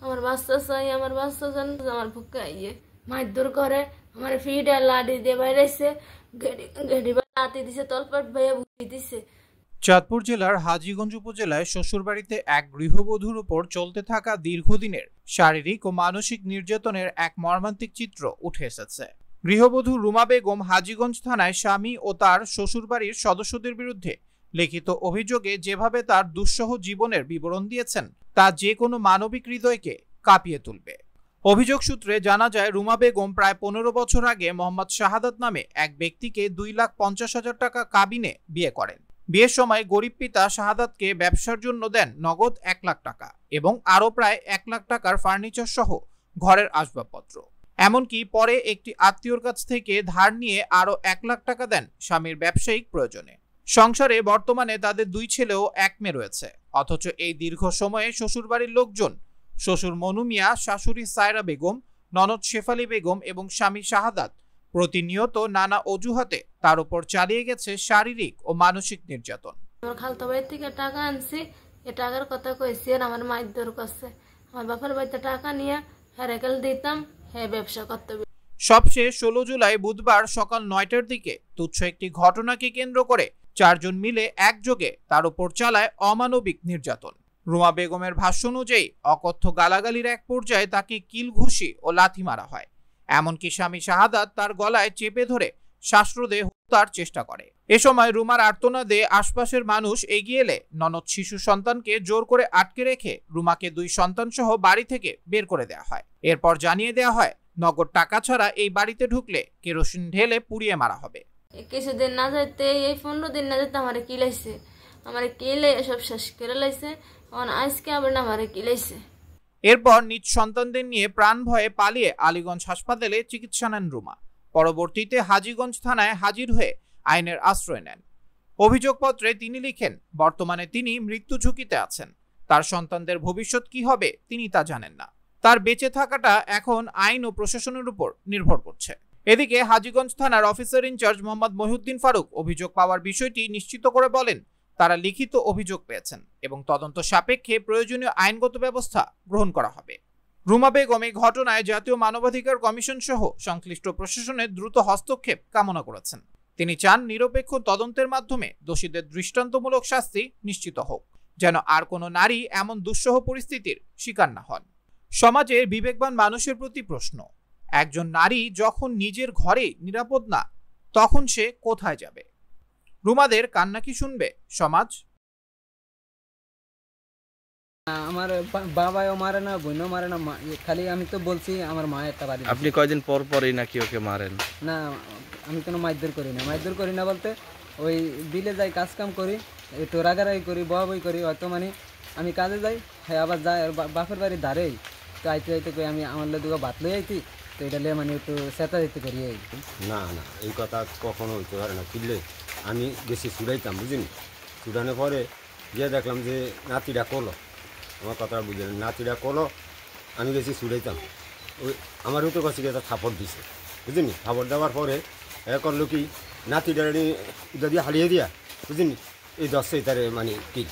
আমার বাচ্চা চাই, আমার বাচ্চা চান আমার বুকে আইয়ে মারধর করে, আমার ফিডা লাডি দিয়ে বাইরেছে, গেড়ি লাতি দিছে, তলপাট ভাইয়া বুঝিয়ে দিছে। চাঁদপুর জেলার হাজীগঞ্জ উপজেলায় শ্বশুরবাড়িতে এক গৃহবধূর উপর চলতে থাকা দীর্ঘদিনের শারীরিক ও মানসিক নির্যাতনের এক মর্মান্তিক চিত্র উঠে এসেছে। গৃহবধূ রুমা বেগম হাজীগঞ্জ থানায় স্বামী ও তার শ্বশুরবাড়ির সদস্যদের বিরুদ্ধে লিখিত অভিযোগে যেভাবে তার দুঃসহ জীবনের বিবরণ দিয়েছেন তা যে কোনো মানবিক হৃদয়কে কাঁপিয়ে তুলবে। অভিযোগ সূত্রে জানা যায়, রুমা বেগম প্রায় 15 বছর আগে মোহাম্মদ শাহাদাত নামে এক ব্যক্তিকে 2,50,000 টাকা কাবিনে বিয়ে করেন। বিয়ের সময় গরিব পিতা শাহাদাতকে ব্যবসার জন্য দেন নগদ 1 লাখ টাকা এবং আরও প্রায় 1 লাখ টাকার ফার্নিচার সহ ঘরের আসবাবপত্র। এমনকি পরে একটি আত্মীয়র কাছ থেকে ধার নিয়ে আরও 1 লাখ টাকা দেন স্বামীর ব্যবসায়িক প্রয়োজনে। সংসারে বর্তমানে তাদের 2 ছেলে ও 1 মেয়ে রয়েছে। অথচ এই দীর্ঘ সময়ে শ্বশুরবাড়ির লোকজন শ্বশুর মনু মিয়া, শাশুড়ি সায়রা বেগম, ননদ শেফালি বেগম এবং স্বামী শাহাদাত প্রতিনিয়ত নানা অজুহাতে তার উপর চালিয়ে গেছে শারীরিক ও মানসিক নির্যাতন। আমার খালতো ভাই থেকে টাকা আনছি, এ টাকার কথা কইছি, আর আমার মারধর করছে। আমার বাপের বাড়িতে টাকা নিয়ে হেরেকেল দিতাম, হ্যাঁ ব্যবসা করতে। সবশেষ 16 জুলাই বুধবার সকাল 9টার দিকে তুচ্ছ একটি ঘটনাকে কেন্দ্র করে 4 জন মিলে একযোগে তার উপর চালায় অমানবিক নির্যাতন। রুমা বেগমের ভাষ্য অনুযায়ী অকথ্য গালাগালির এক পর্যায়ে তাকে কিল ঘুষি ও লাথি মারা হয়। এমনকি স্বামী শাহাদাত তার গলায় চেপে ধরে শ্বাসরোধে হত্যার চেষ্টা করে। এ সময় রুমার আর্তনাদে আশপাশের মানুষ এগিয়ে এলে ননদ শিশু সন্তানকে জোর করে আটকে রেখে রুমাকে 2 সন্তান সহ বাড়ি থেকে বের করে দেওয়া হয়। এরপর জানিয়ে দেওয়া হয়, নগদ টাকা ছাড়া এই বাড়িতে ঢুকলে কেরোসিন ঢেলে পুড়িয়ে মারা হবে। কিছুদিন না যেতে, এই 15 দিন না যেতে আমার কিলাইছে, আমার কিলে সব শেষ করে লাইছে। আজকে আবার না আমার কিলাইছে। এরপর নিজ সন্তানদের নিয়ে প্রাণ ভয়ে পালিয়ে আলীগঞ্জ হাসপাতালে চিকিৎসা নেন রুমা। পরবর্তীতে হাজীগঞ্জ থানায় হাজির হয়ে আইনের আশ্রয় নেন। অভিযোগপত্রে তিনি লিখেন, বর্তমানে তিনি মৃত্যু ঝুঁকিতে আছেন। তার সন্তানদের ভবিষ্যৎ কি হবে তিনি তা জানেন না। তার বেঁচে থাকাটা এখন আইন ও প্রশাসনের উপর নির্ভর করছে। এদিকে হাজীগঞ্জ থানার অফিসার ইনচার্জ মোহাম্মদ মহিউদ্দিন ফারুক অভিযোগ পাওয়ার বিষয়টি নিশ্চিত করে বলেন, তারা লিখিত অভিযোগ পেয়েছেন এবং তদন্ত সাপেক্ষে প্রয়োজনীয় আইনগত ব্যবস্থা গ্রহণ করা হবে। রুমা বেগম এই ঘটনায় জাতীয় মানবাধিকার কমিশন সহ সংশ্লিষ্ট প্রশাসনের দ্রুত হস্তক্ষেপ কামনা করেছেন। তিনি চান নিরপেক্ষ তদন্তের মাধ্যমে দোষীদের দৃষ্টান্তমূলক শাস্তি নিশ্চিত হোক, যেন আর কোনো নারী এমন দুঃসহ পরিস্থিতির শিকার না হন। সমাজের বিবেকবান মানুষের প্রতি প্রশ্ন, একজন নারী যখন নিজের ঘরে নিরাপদ না, তখন সে কোথায় যাবে? রুমাদের কান্না কি শুনবে সমাজ? আমার বাবাও মারে না, বোনও মারে না, খালি আমি তো বলছি আমার মা একটা বাড়ি। আপনি কয়দিন পর পরই নাকি ওকে মারেন? না, আমি কোনো মারধর করি না বলতে ওই বিলে যাই, কাজ কাম করি, একটু রাগারাগি করি, বহাবই করি, হয়তো মানে আমি কাজে যাই, হ্যাঁ আবার যাই বাপের বাড়ি ধারেই তো আইতে আইতে কই আমি আমার দুটো ভাত লই আইতি, তো এটা লিয়ে মানে একটু চেতা দিতে করি। না না, এই কথা কখনো হইতে পারে না। কিনলে আমি গেছি ছুটাইতাম, বুঝিনি। ছুটানোর পরে গিয়ে দেখলাম যে নাতিটা করলো, আমার কথাটা বুঝলেন, নাতিটা করলো, আমি গেছি ছুটাইতাম। ওই আমার উঠে কাছে গিয়ে থাপড় দিছে, বুঝিনি। থাপড় দেওয়ার পরে এ করলো কি, নাতিটা যদি হারিয়ে দিয়া, বুঝিনি, এই 10 তারে মানে কি